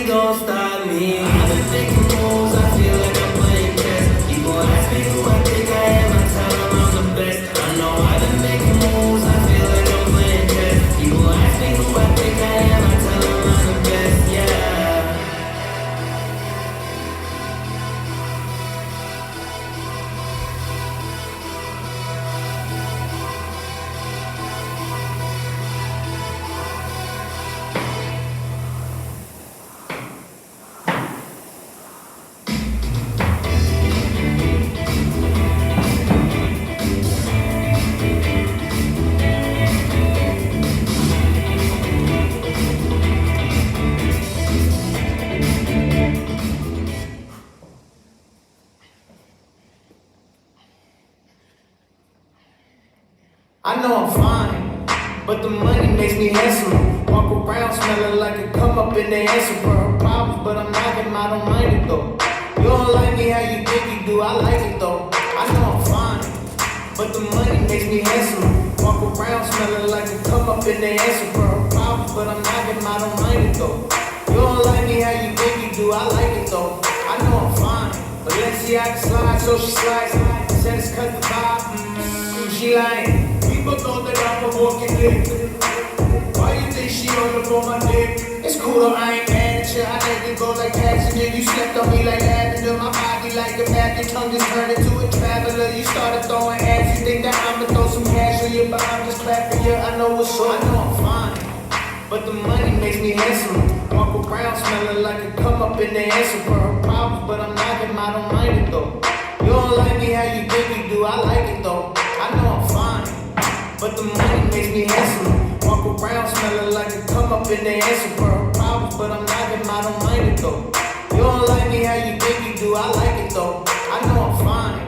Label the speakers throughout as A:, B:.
A: gon' stop me. I've been making moves, I feel like I'm playing chess. People ask me who I think I am, I tell them I'm the best. I know I've been making moves, I feel like I'm playing chess. People ask me who I think I am, I tell them I'm the best, yeah. I know I'm fine, but the money makes me handsome. Walk around smelling like a come up in the answer for her problems, but I'm not him, I don't mind it though. You don't like me how you think you do, I like it though. I know I'm fine, but the money makes me handsome. Walk around smelling like a come up in the answer for her problems, but I'm not him, I don't mind it though. You don't like me how you think you do, I like it though. I know I'm fine, but let's see I can slide, so she slides. Said it's cause the vibe, she lying. People thought that I'm a walking dick. Why you think she on up on my dick? It's cool though, I ain't mad at you. I let it go like passenger. You slept on me like lavender. My body like a map. Your tongue just turned into a traveler. You started throwing ads. You think that I'ma throw some cash on you, but I'm just clapping you. I know what's up. I know I'm fine, but the money makes me handsome. Walk around smelling like a come up in the answer for her problems, but I'm not him, I don't mind it though. You don't like me how you think you do, I like it though. I know I'm fine, but the money makes me handsome. Walk around smelling like a come up in the answer for her problems, but I'm not him, I don't mind it though. You don't like me how you think you do, I like it though. I know I'm fine.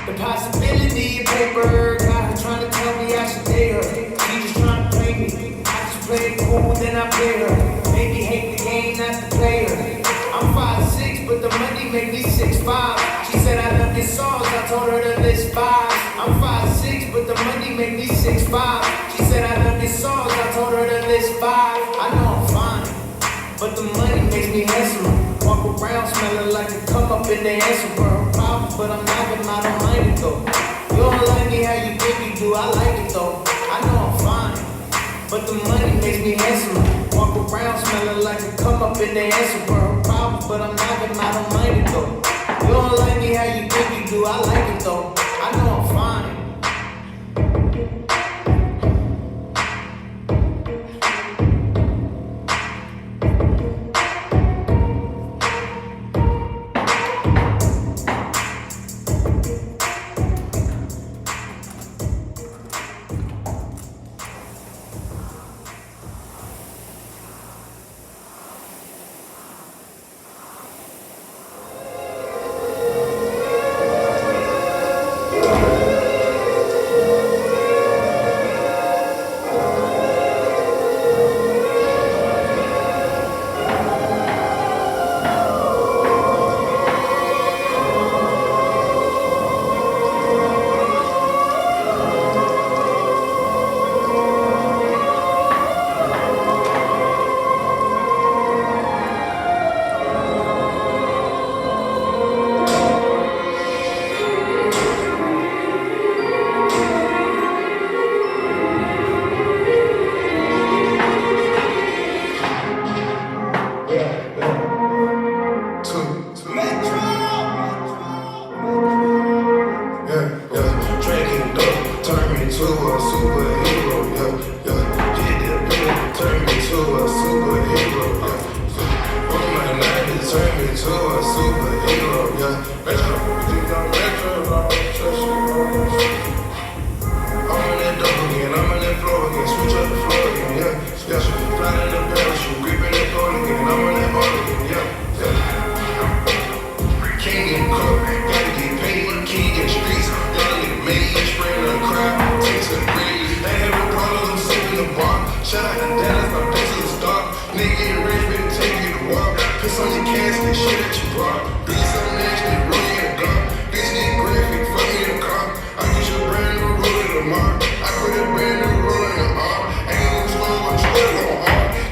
A: The possibility of paper got her trying to tell me I should date her. She just trying to play me. I just play it cool, then I play her. Maybe hate the game, not the player. I'm 5'6", but the money make me 6'5". She said I love your songs, I told her to list 5. I'm 5'6", but the money make me 6'5". She said I love your songs, I told her to list 5. I know I'm fine, but the money makes me handsome. Walk around smelling like a come up in the answer for her problems, but I'm not him, I don't mind it though. You don't like me how you think you do, I like it though. I know I'm fine, but the money makes me handsome. Walk around smelling like a come up in the answer for her problems, but I'm not him, I don't mind it though. You don't like me how you think you do, I like it though. I know I'm fine.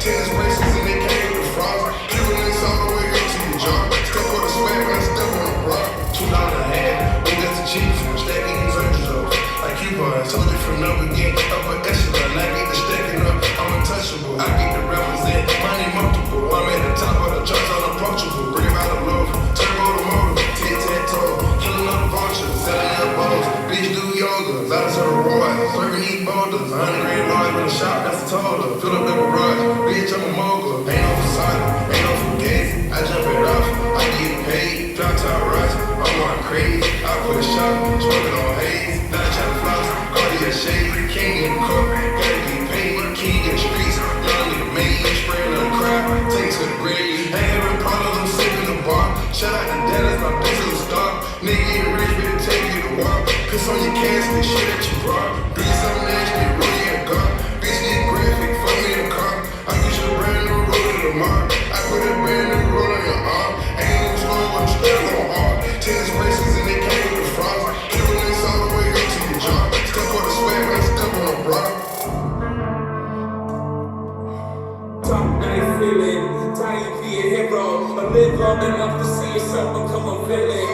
B: Tennis braces and they came with frogs. Cuban and salt. in the shop, that's a total. Fill up the garage, bitch, I'm a mogul. Ain't no facade, ain't no fugazi. I jump it off, I get paid. Drop top rise, I'm going crazy. I put a shot, smoking on haze. Not trying to floss, Cartier shade. King in the court, gotta get paid. King in the streets, young nigga made. Spraying on the crowd, take to the grave. Ain't having problems, I'm sick in the bar. Shout out to Dallas, my bitch is a star. Nigga get rich, better take you to walk. Piss on your casket, shit that you brought. Do you something nasty, roll you a gun. Bitch get graphic, fuck me in the car. I get you a brand new roller tomorrow. I put a brand new roller on your arm. Ain't no slow, I'm still on hard. Tennis braces and they came with the frost. Killing this all the way up to your jaw. Step on the swag, man, step on the bra.
C: Top night feeling, time to be a hero. But live long enough to see yourself become a villain.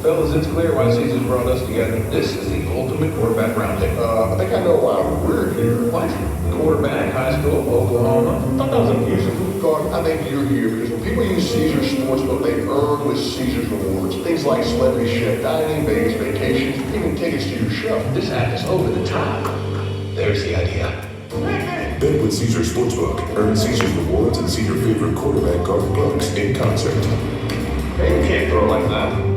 D: Fellas, it's clear why Caesars brought us together. This is the ultimate quarterback roundtable.
E: I think I know why we're here.
D: What? Quarterback, high school, Oklahoma? I thought that was abusive.
E: God, I think you're here because when people use Caesars Sportsbook, they earn with Caesars rewards. Things like celebrity chef dining, Vegas vacations, even tickets to your show.
D: This app is over the top. There's the idea.
F: Bet with Caesars Sportsbook. Earn Caesars rewards and see your favorite quarterback card books in concert.
D: Hey, you can't throw like that.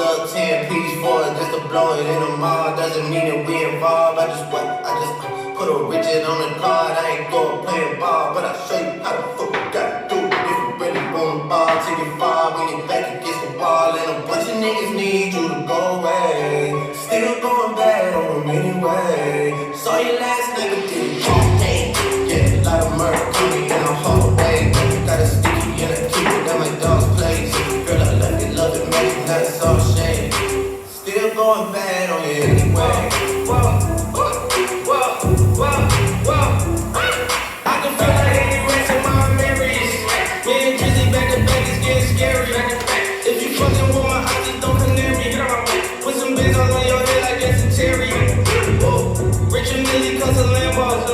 A: little 10 piece for it just to blow it in the mall. Doesn't mean that we involved. I just put a Richard on the card. I ain't going playing ball, but I'll show you how the fuck you gotta do it. If you really want the ball, take it far when you back against the wall. And a bunch of niggas need you to go away. Still going bad on them anyway. Saw you last night, but didn't talk. Yeah, a lot of murder coming in a hallway. Got a sticky and a keeper at my dog's place. Girl, I love it, make it not so shame. Still going bad on you anyway. I can feel like any rest in my memories. Me and Drizzy back to back is getting scary. If you fucking with my eyes, just don't come near me. Put some bins all on your head like that's a Terry. Rich and Millie cause of Lambos.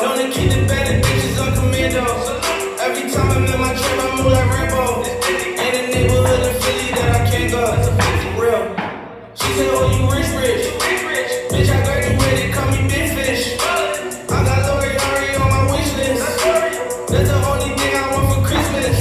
A: Known to keep the better bitches on commando. Every time I'm in my trap, I move like Rambo. Ain't a neighborhood in Philly that I can't go. That's a for real. She said, oh, you rich. Bitch, I graduated, call me Big Fish. I got Lori Harvey on my wish list. That's the only thing I want for Christmas.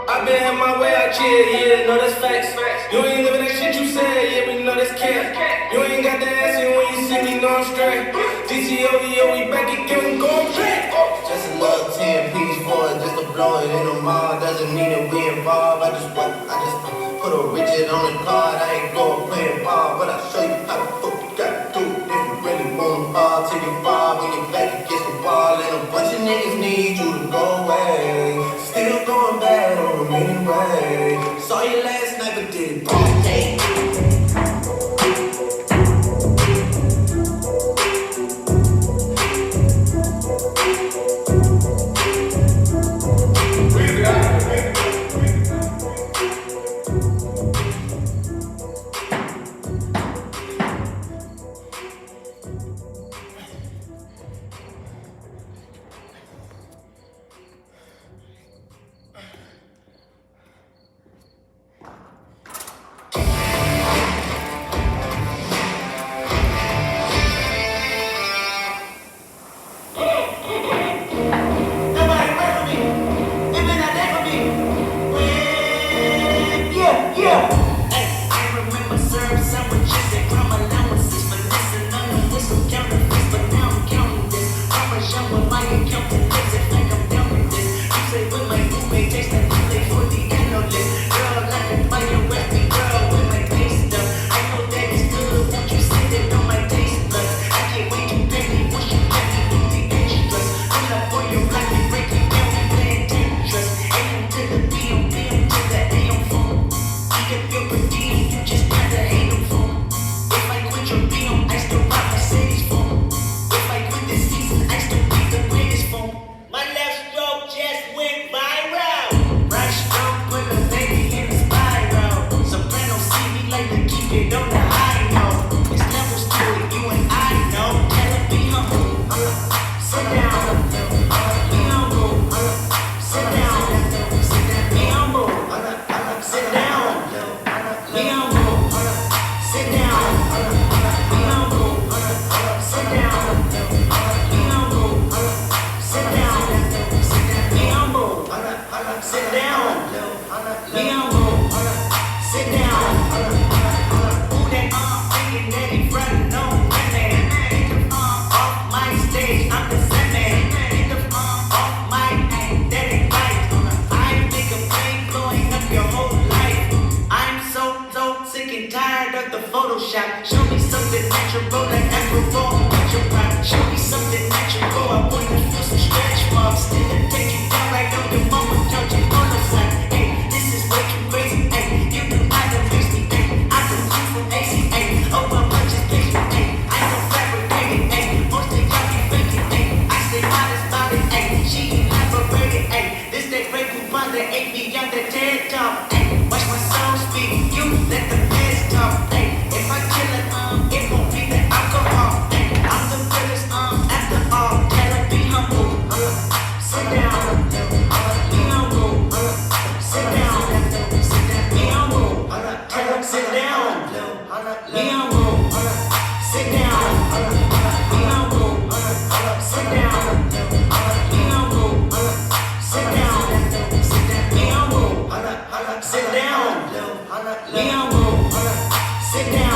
A: I been had my way out here, yeah, no, that's facts. You ain't living that shit you said, yeah, we know that's cap. You ain't got the answer when you see me, know I'm straight. DTOVO, we back again, we going back. Just a little 10 piece for it, just to blow it in the mall. Doesn't mean that we involved. I just put a Richard on the card. I ain't going playing ball, but I'll show you how the fuck you gotta do it. If you really want the ball, take it far when you back against the wall. And a bunch of niggas need you to go away. Still going bad on them anyway. Saw you last night, but didn't partake.
G: Show me something natural like Afro, show me something natural. I want to feel some stretch marks. Still take you down like on your mama couch and on the side. Hey, this is way too crazy. Hey, you know I done makes me. Hey, I done you from ACA. Oh, my punch is crazy. Hey, I don't fabricate it. Hey, most of y'all be faking. Hey, I stay honest about it. Hey, she elaborated. Hey, this that great coupon that ain't beyond the TED Talk. Hey, watch my song speak. You let the fans talk. Hey, if I kill it, it won't be the alcohol. Ay, I'm the realest, after all, can I be humble? Sit down. We on roll. Sit down.